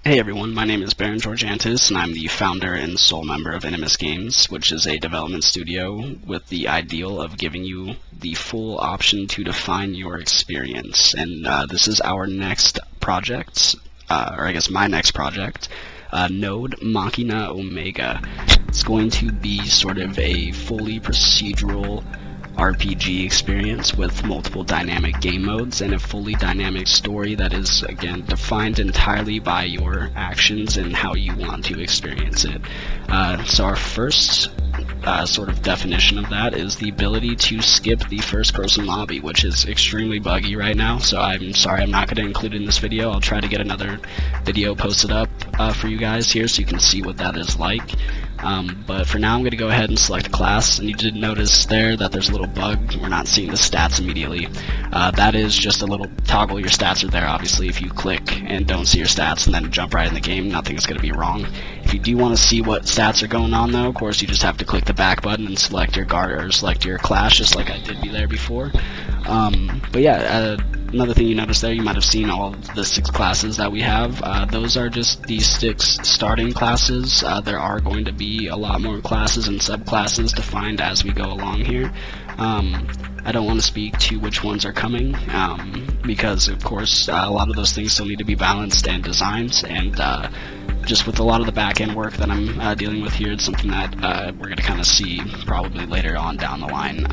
Hey everyone, my name is Baron Georgiantis, and I'm the founder and sole member of Inimus Games, which is a development studio with the ideal of giving you the full option to define your experience. And this is our next project, or I guess my next project, n0d Machina Omega. It's going to be sort of a fully procedural RPG experience with multiple dynamic game modes and a fully dynamic story that is, again, defined entirely by your actions and how you want to experience it. So our first sort of definition of that is the ability to skip the first-person lobby, which is extremely buggy right now, so I'm sorry I'm not going to include it in this video. I'll try to get another video posted up for you guys here so you can see what that is like. But for now I'm going to go ahead and select a class, and you did notice there that there's a little bug. We're not seeing the stats immediately. That is just a little toggle. Your stats are there, obviously. If you click and don't see your stats and then jump right in the game, nothing's going to be wrong. If you do want to see what stats are going on, though, of course you just have to click the back button and select your guard or select your class, just like I did be there before. But yeah, another thing you notice there, you might have seen all of the 6 classes that we have. Those are just these 6 starting classes. There are going to be a lot more classes and subclasses defined as we go along here. I don't want to speak to which ones are coming, because of course a lot of those things still need to be balanced and designed, and just with a lot of the back-end work that I'm dealing with here, it's something that we're going to kind of see probably later on down the line,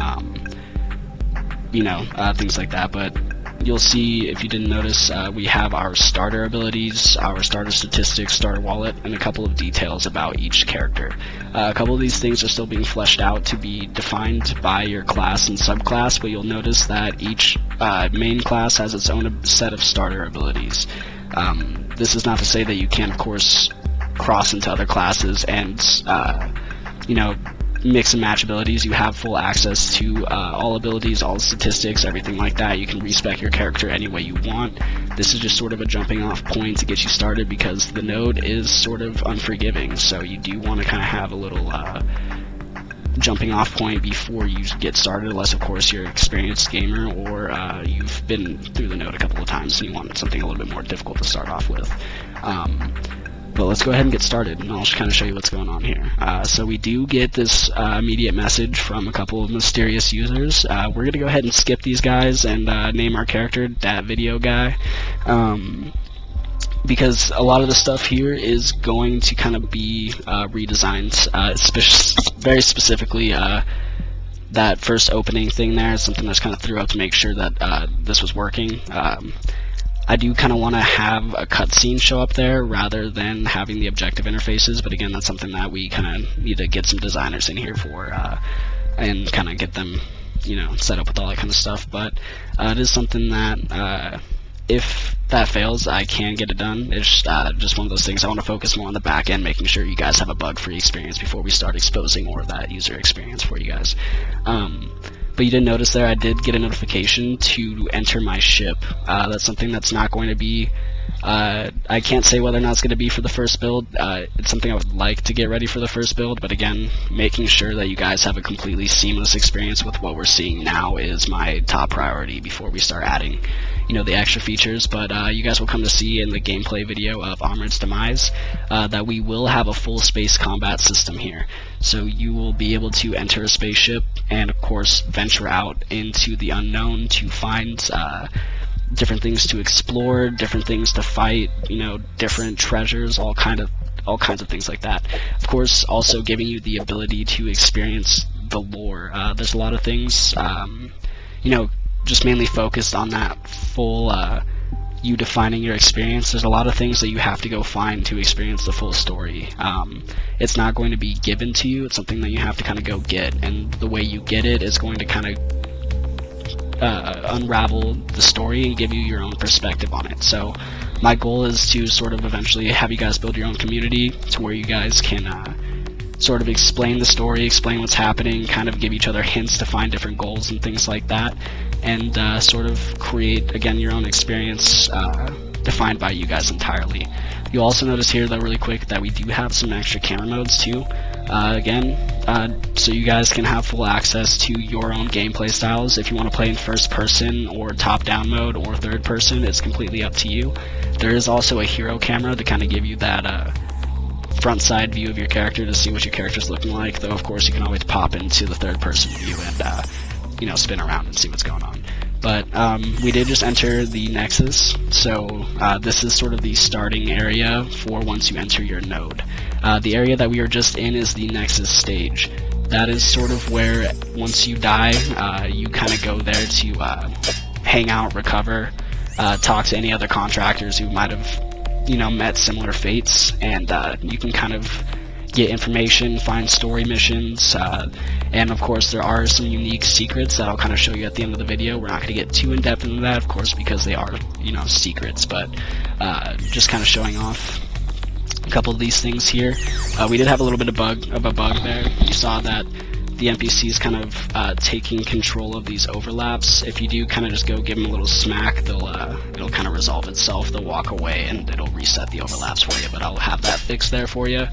things like that. But you'll see, if you didn't notice, we have our starter abilities, our starter statistics, starter wallet, and a couple of details about each character. A couple of these things are still being fleshed out to be defined by your class and subclass, but you'll notice that each main class has its own set of starter abilities. This is not to say that you can't, of course, cross into other classes and, mix and match abilities. You have full access to all abilities, all statistics, everything like that. You can respec your character any way you want. This is just sort of a jumping off point to get you started, because the n0d is sort of unforgiving, so you do want to kind of have a little jumping off point before you get started, unless of course you're an experienced gamer or you've been through the n0d a couple of times and you want something a little bit more difficult to start off with. But let's go ahead and get started, and I'll just kind of show you what's going on here. So we do get this immediate message from a couple of mysterious users. We're going to go ahead and skip these guys and name our character Dat Video Guy, because a lot of the stuff here is going to kind of be redesigned, very specifically that first opening thing there is something that's kind of threw out to make sure that this was working. I do kind of want to have a cutscene show up there rather than having the objective interfaces, but again, that's something that we kind of need to get some designers in here for, and kind of get them, set up with all that kind of stuff. But it is something that, if that fails, I can get it done. It's just one of those things. I want to focus more on the back end, making sure you guys have a bug-free experience before we start exposing more of that user experience for you guys. But you did notice there I did get a notification to enter my ship. That's something that's not going to be, I can't say whether or not it's going to be for the first build. It's something I would like to get ready for the first build, but again, making sure that you guys have a completely seamless experience with what we're seeing now is my top priority before we start adding, the extra features. But you guys will come to see in the gameplay video of Armored's Demise that we will have a full space combat system here. So you will be able to enter a spaceship and, of course, venture out into the unknown to find different things to explore, different things to fight, different treasures, all kinds of things like that. Of course, also giving you the ability to experience the lore. There's a lot of things, just mainly focused on that full, you defining your experience. There's a lot of things that you have to go find to experience the full story. It's not going to be given to you, it's something that you have to kind of go get, and the way you get it is going to kind of unravel the story and give you your own perspective on it. So my goal is to sort of eventually have you guys build your own community to where you guys can sort of explain the story, explain what's happening, kind of give each other hints to find different goals and things like that, and sort of create, again, your own experience defined by you guys entirely. You'll also notice here, though, really quick, that we do have some extra camera modes too. Again, so you guys can have full access to your own gameplay styles. If you want to play in first person or top-down mode or third person, it's completely up to you. There is also a hero camera to kind of give you that front side view of your character to see what your character's looking like, though of course you can always pop into the third person view and you know, spin around and see what's going on. But we did just enter the Nexus, so this is sort of the starting area for once you enter your node. The area that we are just in is the Nexus stage. That is sort of where, once you die, you kind of go there to hang out, recover, talk to any other contractors who might have, you know, met similar fates, and you can kind of get information, find story missions, and of course there are some unique secrets that I'll kind of show you at the end of the video. We're not going to get too in depth into that, of course, because they are, you know, secrets, but just kind of showing off a couple of these things here. We did have a little bit of a bug there. You saw that the NPCs kind of taking control of these overlaps. If you do kind of just go give them a little smack, it'll kind of resolve itself. They'll walk away and it'll reset the overlaps for you, but I'll have that fixed there for you,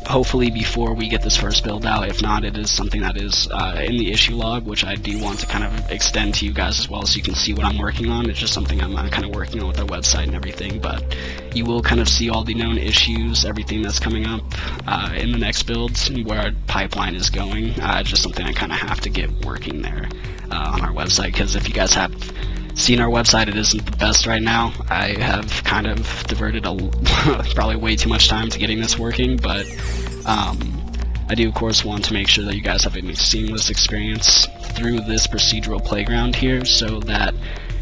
hopefully before we get this first build out. If not, it is something that is in the issue log, which I do want to kind of extend to you guys as well so you can see what I'm working on. It's just something I'm kind of working on with our website and everything, but you will kind of see all the known issues, everything that's coming up in the next builds, and where our pipeline is going. It's just something I kind of have to get working there on our website, because if you guys have seen our website, it isn't the best right now. I have kind of diverted probably way too much time to getting this working, but I do of course want to make sure that you guys have a seamless experience through this procedural playground here, so that,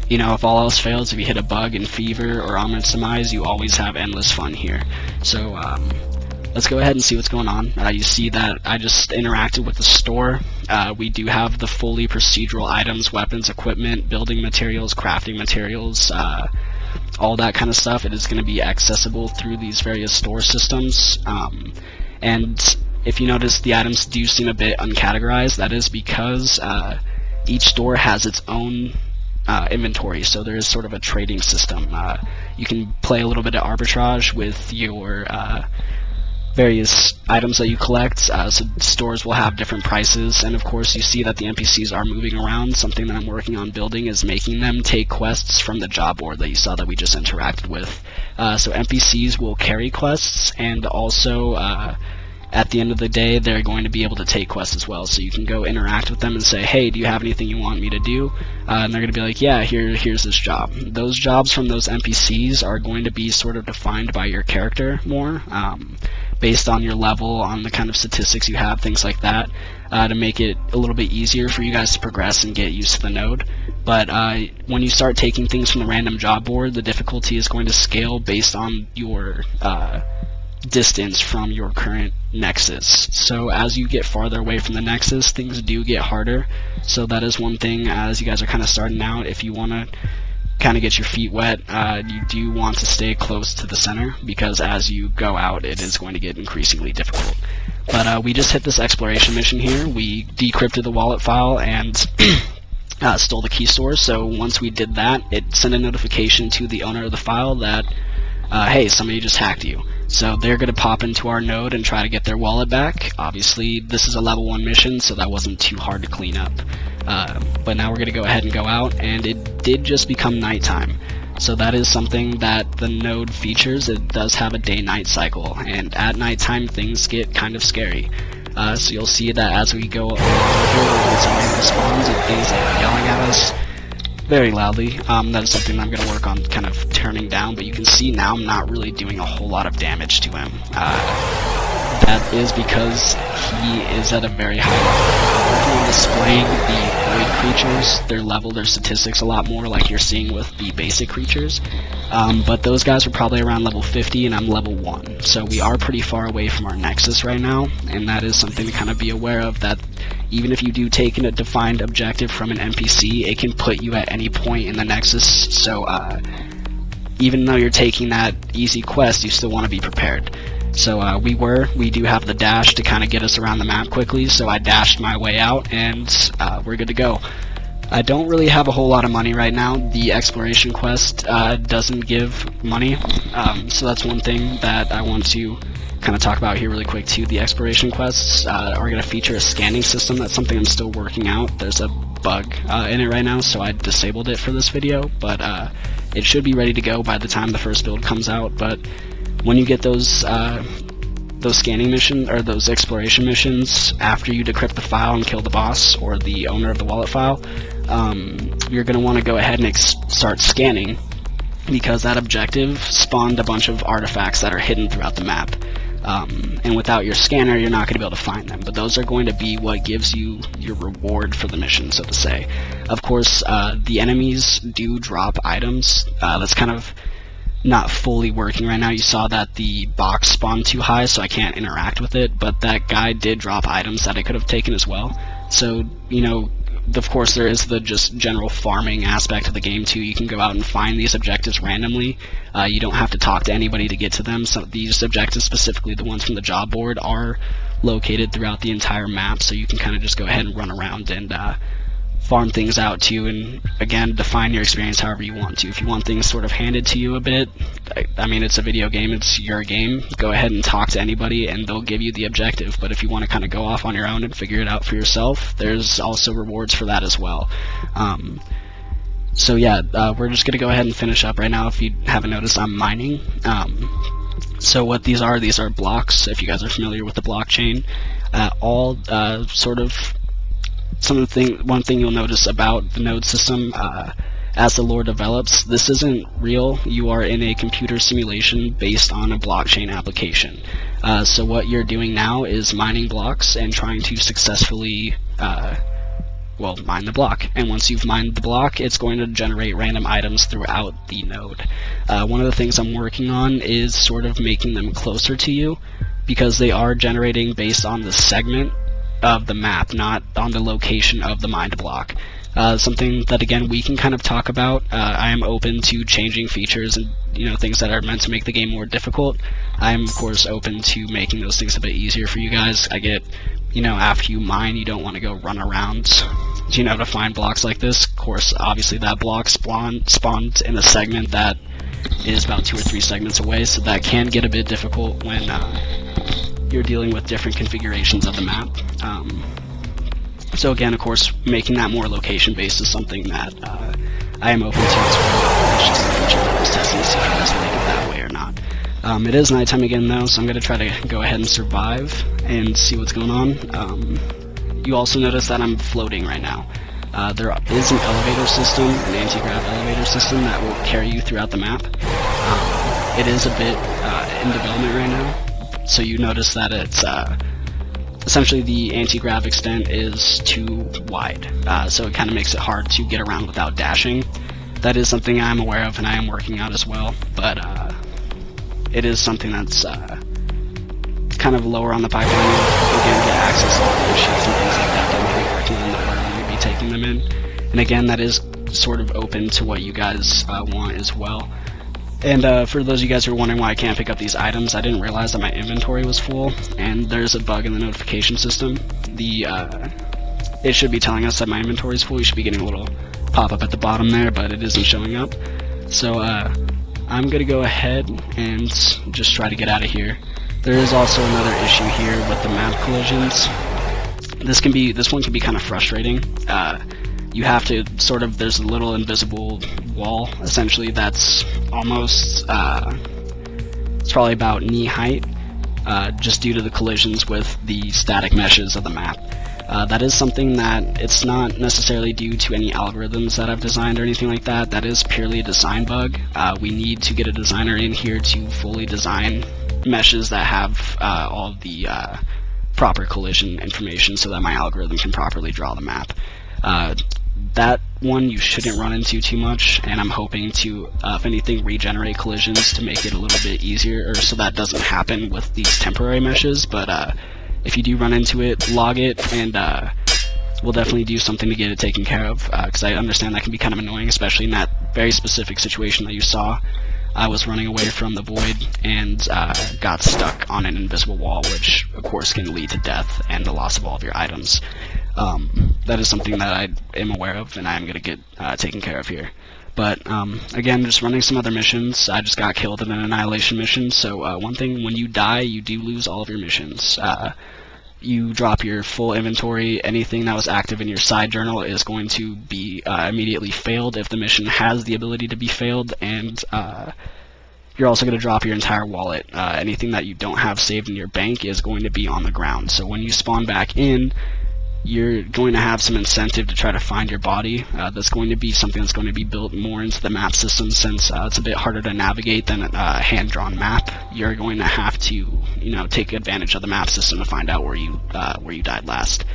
you know, if all else fails, if you hit a bug in Fever or Ominous Demise, you always have endless fun here. So let's go ahead and see what's going on. You see that I just interacted with the store. We do have the fully procedural items, weapons, equipment, building materials, crafting materials, all that kind of stuff. It is going to be accessible through these various store systems. And if you notice, the items do seem a bit uncategorized. That is because each store has its own inventory, so there is sort of a trading system. You can play a little bit of arbitrage with your various items that you collect, so stores will have different prices, and of course you see that the NPCs are moving around. Something that I'm working on building is making them take quests from the job board that you saw that we just interacted with. So NPCs will carry quests, and also at the end of the day they're going to be able to take quests as well, so you can go interact with them and say, hey, do you have anything you want me to do? And they're going to be like, yeah, here's this job. Those jobs from those NPCs are going to be sort of defined by your character more, based on your level, on the kind of statistics you have, things like that, to make it a little bit easier for you guys to progress and get used to the node. But when you start taking things from the random job board, the difficulty is going to scale based on your distance from your current nexus. So as you get farther away from the nexus, things do get harder. So that is one thing, as you guys are kind of starting out, if you want to kind of get your feet wet, you do want to stay close to the center, because as you go out it is going to get increasingly difficult. But we just hit this exploration mission here. We decrypted the wallet file and stole the key store. So once we did that, it sent a notification to the owner of the file that hey, somebody just hacked you. So they're going to pop into our node and try to get their wallet back. Obviously this is a level 1 mission, so that wasn't too hard to clean up. But now we're going to go ahead and go out, and it did just become nighttime. So that is something that the node features. It does have a day-night cycle, and at nighttime things get kind of scary. So you'll see that as we go over here, somebody spawns and things that are yelling at us very loudly. That is something I'm going to work on kind of turning down, but you can see now I'm not really doing a whole lot of damage to him. That is because he is at a very high level. I'm working on displaying the void creatures, their level, their statistics a lot more, like you're seeing with the basic creatures. But those guys are probably around level 50 and I'm level 1. So we are pretty far away from our nexus right now, and that is something to kind of be aware of, that even if you do take in a defined objective from an NPC, it can put you at any point in the nexus. So even though you're taking that easy quest, you still want to be prepared. So we do have the dash to kind of get us around the map quickly, so I dashed my way out, and we're good to go. I don't really have a whole lot of money right now. The exploration quest doesn't give money, so that's one thing that I want to kind of talk about here really quick too. The exploration quests are going to feature a scanning system. That's something I'm still working out. There's a bug in it right now, so I disabled it for this video, but it should be ready to go by the time the first build comes out. But when you get those scanning missions, or those exploration missions, after you decrypt the file and kill the boss or the owner of the wallet file, you're going to want to go ahead and start scanning, because that objective spawned a bunch of artifacts that are hidden throughout the map. And without your scanner, you're not going to be able to find them, but those are going to be what gives you your reward for the mission, so to say. Of course, the enemies do drop items. That's kind of not fully working right now. You saw that the box spawned too high, so I can't interact with it, but that guy did drop items that I could have taken as well. So, you know, of course there is the just general farming aspect of the game too. You can go out and find these objectives randomly. You don't have to talk to anybody to get to them. So these objectives, specifically the ones from the job board, are located throughout the entire map, so you can kind of just go ahead and run around and farm things out to you, and again, define your experience however you want to. If you want things sort of handed to you a bit, I mean, it's a video game, it's your game, go ahead and talk to anybody and they'll give you the objective. But if you want to kind of go off on your own and figure it out for yourself, there's also rewards for that as well. So yeah, we're just going to go ahead and finish up right now. If you haven't noticed, I'm mining. So what these are blocks, if you guys are familiar with the blockchain. All sort of one thing you'll notice about the node system, as the lore develops, this isn't real. You are in a computer simulation based on a blockchain application. So what you're doing now is mining blocks and trying to successfully mine the block. And once you've mined the block, it's going to generate random items throughout the node. One of the things I'm working on is sort of making them closer to you, because they are generating based on the segment of the map, not on the location of the mined block. Something that, again, we can kind of talk about. I am open to changing features and, you know, things that are meant to make the game more difficult. I am, of course, open to making those things a bit easier for you guys. I get, you know, after you mine, you don't want to go run around, you know, to find blocks like this. Of course, obviously that block spawned in a segment that is about 2 or 3 segments away, so that can get a bit difficult when you're dealing with different configurations of the map. So again, of course, making that more location-based is something that I am open to as well. It's just a feature that I was testing to see if you guys like it that way or not. It is nighttime again though, so I'm going to try to go ahead and survive and see what's going on. You also notice that I'm floating right now. There is an elevator system, an anti-grav elevator system that will carry you throughout the map. It is a bit in development right now. So you notice that it's essentially the anti-grav extent is too wide, so it kind of makes it hard to get around without dashing. That is something I'm aware of and I am working out as well, but it is something that's kind of lower on the pipeline. You again get access to all the ships and things like that that we'll be working on, that we're going to be taking them in. And again, that is sort of open to what you guys want as well. And for those of you guys who are wondering why I can't pick up these items, I didn't realize that my inventory was full, and there's a bug in the notification system. It should be telling us that my inventory is full. You should be getting a little pop-up at the bottom there, but it isn't showing up. So I'm going to go ahead and just try to get out of here. There is also another issue here with the map collisions. This one can be kind of frustrating. You have to sort of, there's a little invisible wall, essentially, that's almost, it's probably about knee height, just due to the collisions with the static meshes of the map. That is something that, it's not necessarily due to any algorithms that I've designed or anything like that. That is purely a design bug. We need to get a designer in here to fully design meshes that have all the proper collision information so that my algorithm can properly draw the map. That one you shouldn't run into too much, and I'm hoping to, if anything, regenerate collisions to make it a little bit easier, or so that doesn't happen with these temporary meshes. But if you do run into it, log it, and we'll definitely do something to get it taken care of, because I understand that can be kind of annoying, especially in that very specific situation that you saw. I was running away from the void and got stuck on an invisible wall, which of course can lead to death and the loss of all of your items. that is something that I am aware of, and I am going to get taken care of here. But again, just running some other missions. I just got killed in an annihilation mission, so one thing, when you die, you do lose all of your missions. You drop your full inventory. Anything that was active in your side journal is going to be immediately failed if the mission has the ability to be failed, and you're also going to drop your entire wallet. Anything that you don't have saved in your bank is going to be on the ground. So when you spawn back in, you're going to have some incentive to try to find your body. That's going to be something that's going to be built more into the map system, since it's a bit harder to navigate than a hand-drawn map. You're going to have to, take advantage of the map system to find out where you died last.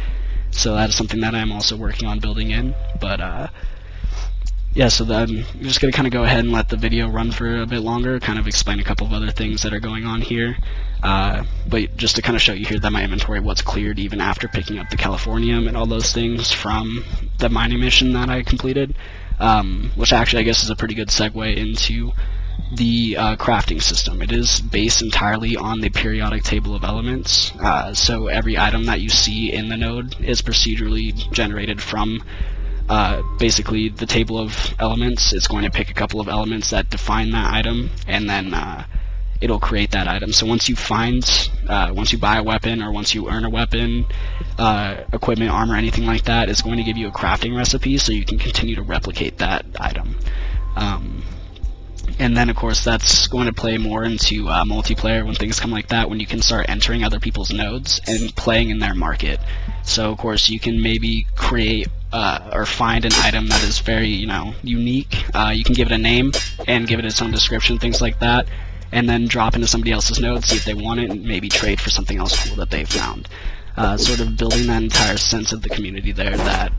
So that is something that I'm also working on building in. But yeah, so then I'm just going to kind of go ahead and let the video run for a bit longer, kind of explain a couple of other things that are going on here. But just to kind of show you here that my inventory was cleared even after picking up the Californium and all those things from the mining mission that I completed, which actually I guess is a pretty good segue into the crafting system. It is based entirely on the periodic table of elements, so every item that you see in the node is procedurally generated from basically the table of elements. It's going to pick a couple of elements that define that item, and then it'll create that item. So once you buy a weapon, or once you earn a weapon, equipment, armor, anything like that, it's going to give you a crafting recipe so you can continue to replicate that item. And then of course that's going to play more into multiplayer when things come like that, when you can start entering other people's nodes and playing in their market. So of course you can maybe create or find an item that is very unique. You can give it a name and give it its own description, things like that, and then drop into somebody else's node, see if they want it, and maybe trade for something else cool that they've found. Sort of building that entire sense of the community there. That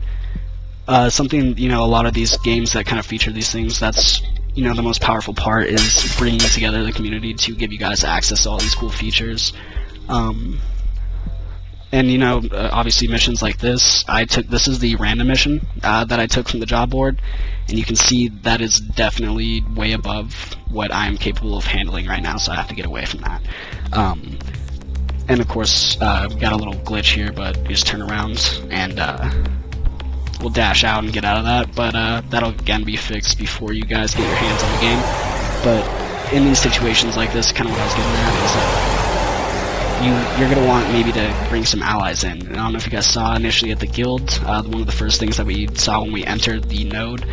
something, a lot of these games that kind of feature these things, that's the most powerful part, is bringing together the community to give you guys access to all these cool features. And obviously missions like this, this is the random mission that I took from the job board, and you can see that is definitely way above what I'm capable of handling right now, so I have to get away from that. And of course, we've got a little glitch here, but you just turn around and we'll dash out and get out of that, but that'll again be fixed before you guys get your hands on the game. But in these situations like this, kind of what I was getting at is that you're going to want maybe to bring some allies in. And I don't know if you guys saw initially at the guild, one of the first things that we saw when we entered the node,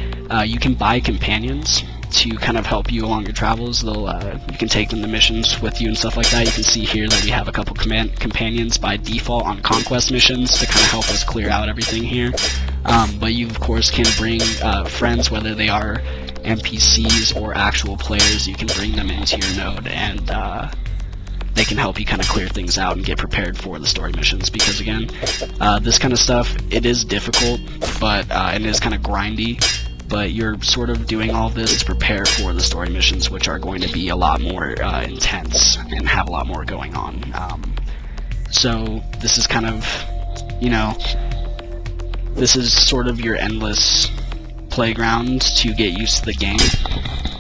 you can buy companions to kind of help you along your travels. You can take them to missions with you and stuff like that. You can see here that we have a couple companions by default on conquest missions to kind of help us clear out everything here. But you of course can bring friends, whether they are NPCs or actual players. You can bring them into your node, and they can help you kind of clear things out and get prepared for the story missions, because again, this kind of stuff, it is difficult, but it is kind of grindy, but you're sort of doing all this to prepare for the story missions, which are going to be a lot more intense and have a lot more going on. So this is kind of, this is sort of your endless playground to get used to the game,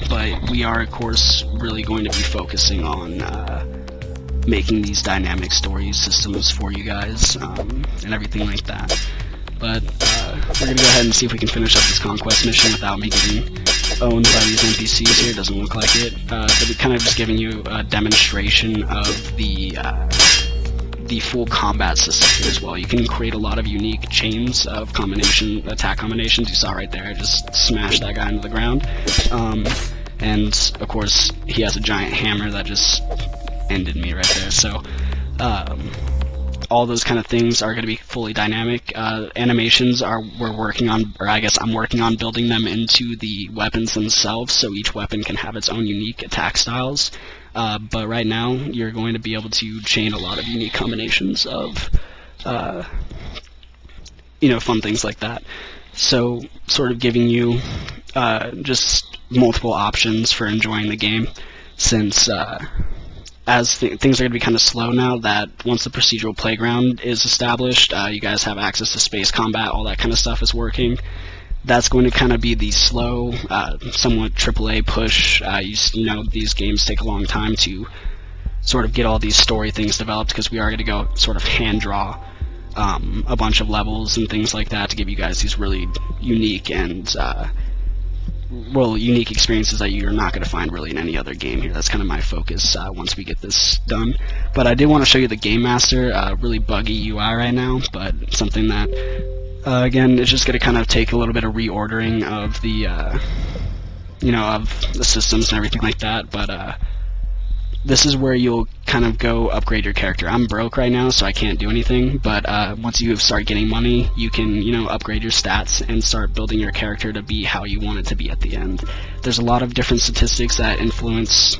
but we are of course really going to be focusing on making these dynamic story systems for you guys, and everything like that. But we're going to go ahead and see if we can finish up this conquest mission without me getting owned by these NPCs here. It doesn't look like it, but it's kind of just giving you a demonstration of the full combat system here as well. You can create a lot of unique chains of attack combinations. You saw right there, I just smashed that guy into the ground. And of course, he has a giant hammer that just ended me right there. So all those kind of things are going to be fully dynamic. Animations we're working on, or I guess I'm working on building them into the weapons themselves, so each weapon can have its own unique attack styles. But right now, you're going to be able to chain a lot of unique combinations of fun things like that. So sort of giving you just multiple options for enjoying the game, since as things are going to be kind of slow now, that once the procedural playground is established, you guys have access to space combat, all that kind of stuff is working. That's going to kind of be the slow, somewhat AAA push. These games take a long time to sort of get all these story things developed, because we are going to go sort of hand draw a bunch of levels and things like that to give you guys these really unique and unique experiences that you're not going to find really in any other game here. That's kind of my focus once we get this done. But I did want to show you the Game Master. Really buggy UI right now, but something that again, it's just going to kind of take a little bit of reordering of the of the systems and everything like that. But this is where you'll kind of go upgrade your character. I'm broke right now, so I can't do anything, but once you start getting money, you can, upgrade your stats and start building your character to be how you want it to be at the end. There's a lot of different statistics that influence,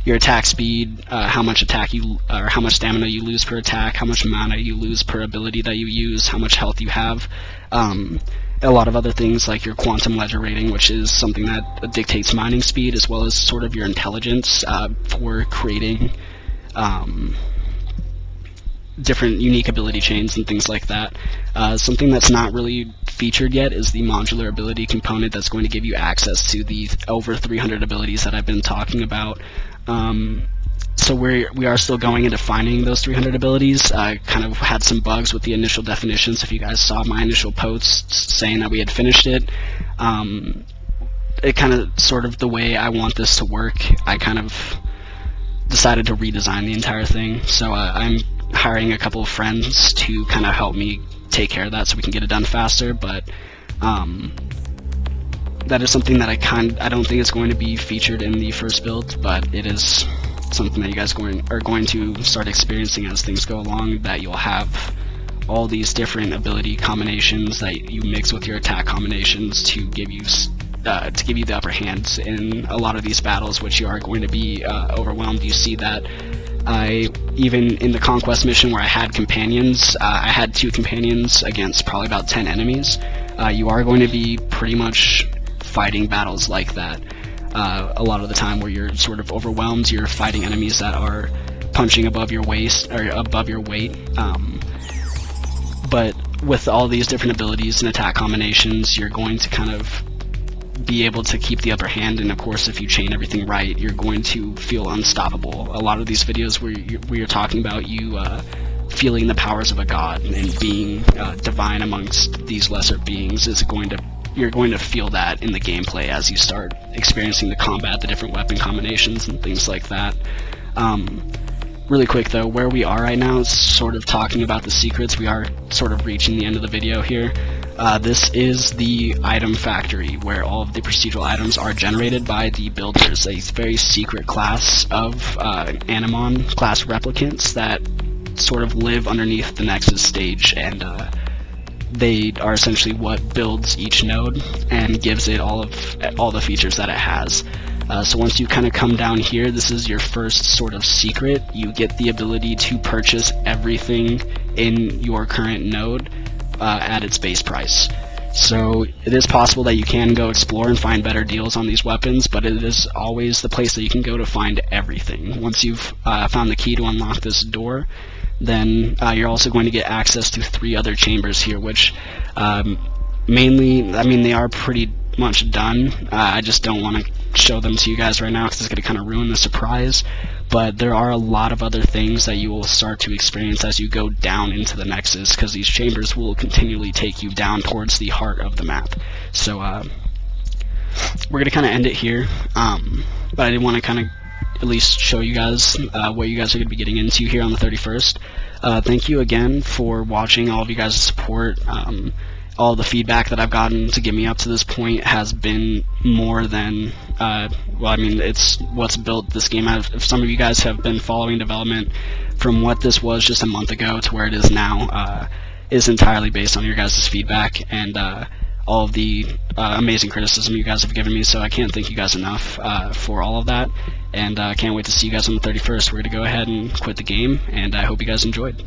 your attack speed, how much stamina you lose per attack, how much mana you lose per ability that you use, how much health you have. A lot of other things like your quantum ledger rating, which is something that dictates mining speed, as well as sort of your intelligence for creating different unique ability chains and things like that. Something that's not really featured yet is the modular ability component that's going to give you access to the over 300 abilities that I've been talking about. So we are still going into finding those 300 abilities. I kind of had some bugs with the initial definitions. If you guys saw my initial posts saying that we had finished it, it kind of sort of the way I want this to work, I kind of decided to redesign the entire thing. So I'm hiring a couple of friends to kind of help me take care of that so we can get it done faster. But that is something that I don't think is going to be featured in the first build, but it is something that you guys are going to start experiencing as things go along, that you'll have all these different ability combinations that you mix with your attack combinations to give you the upper hand in a lot of these battles, which you are going to be overwhelmed. You see that even in the conquest mission where I had companions, I had 2 companions against probably about 10 enemies. You are going to be pretty much fighting battles like that. A lot of the time where you're sort of overwhelmed, you're fighting enemies that are punching above your waist or above your weight. But with all these different abilities and attack combinations, you're going to kind of be able to keep the upper hand, and of course if you chain everything right, you're going to feel unstoppable. A lot of these videos where you're talking about you feeling the powers of a god and being divine amongst these lesser beings you're going to feel that in the gameplay as you start experiencing the combat, the different weapon combinations and things like that. Really quick though, where we are right now is sort of talking about the secrets. We are sort of reaching the end of the video here. This is the item factory where all of the procedural items are generated by the builders, a very secret class of Animon class replicants that sort of live underneath the Nexus stage, and they are essentially what builds each node and gives it all the features that it has. So once you kind of come down here, this is your first sort of secret. You get the ability to purchase everything in your current node at its base price. So it is possible that you can go explore and find better deals on these weapons, but it is always the place that you can go to find everything. Once you've found the key to unlock this door, then you're also going to get access to 3 other chambers here, which mainly, they are pretty much done. I just don't want to show them to you guys right now because it's going to kind of ruin the surprise. But there are a lot of other things that you will start to experience as you go down into the Nexus, because these chambers will continually take you down towards the heart of the map. So we're going to kind of end it here, but I did want to kind of at least show you guys what you guys are going to be getting into here on the 31st. Thank you again for watching. All of you guys' support, all the feedback that I've gotten to get me up to this point has been more than, it's what's built this game out. If some of you guys have been following development from what this was just a month ago to where it is now, is entirely based on your guys' feedback and all of the amazing criticism you guys have given me, so I can't thank you guys enough for all of that, and I can't wait to see you guys on the 31st. We're going to go ahead and quit the game, and I hope you guys enjoyed.